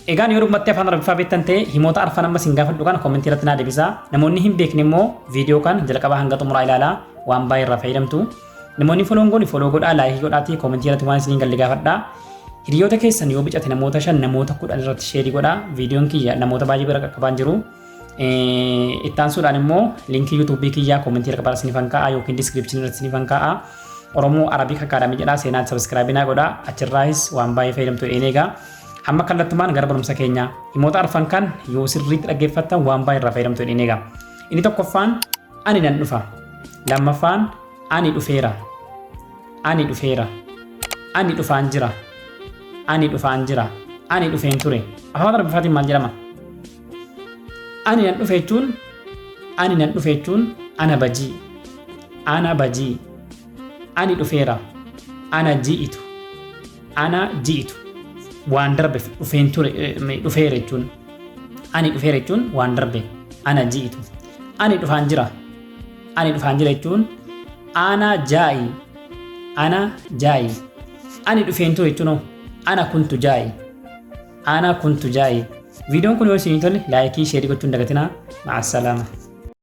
Egaan yeroo ummatti afaan Arabiffaa beektan ta'e himoota arfan amma sin gaafadhu kana koomentii irratti naa deebisaa. Namoonni hin beekne immoo viidiyoo kan jalqabaa hanga xumuraa ilaalaa waan baay'ee irraa fayyadamtu. Namoonni foloo goone foloo godhaa laayikii godhaatii koomentii irratti waan isiniin galle gaafadhaa. Hiriyoota keessan yoo bicate namoota 5 namoota 10 irratti sheerii godhaa. Viidiyoon kiyya namoota baay'ee bira qaqqabaan jiru. Ittaansuudhaan immoo liinkii yuutuubii kiyyaa koomentii irra isiniifan kaa'a yookiin diskiripshinii irratti isiniifan kaa'a. Oromoo Arabic Academy jedhaa seenaan sabskiraayibinaa godhaa. Achirraayis waan baay'ee fayyadamtu eegaa. Amma kallattumaan gara barumsa keenyaa himoota arfan kan yoo sirriitti dhaggeeffattan waan baay'ee irraa fayyadamtu eegaa. Inni tokkoffaan ani nan dhufa. Lammaffaan ani dhufeera. Ani dhufeera. Ani dhufaan jira. Ani dhufaan jira. Ani dhufeen ture. Afaan Arabiffaatiin maal jedhama? Ani nan dhufe jechuun ana bajii. Ana bajii. Ani dhufeera. Ana ji'itu. Ana ji'itu. Waan darbe dhufeen ture dhufeera jechuun. Ani dhufeera jechuun waan darbe. Ana ji'itu. Ani dhufaan jira. Ani dhufaan jira jechuun ana jaa'i. Ana jaa'i. Ani dhufeen ture jechuun ana kuntu jaa'i. Ana kuntu jaa'i. Viidiyoon kun yoo isin tolle laayikii sheerii gochuun dagatinaa. Ma'assalaama.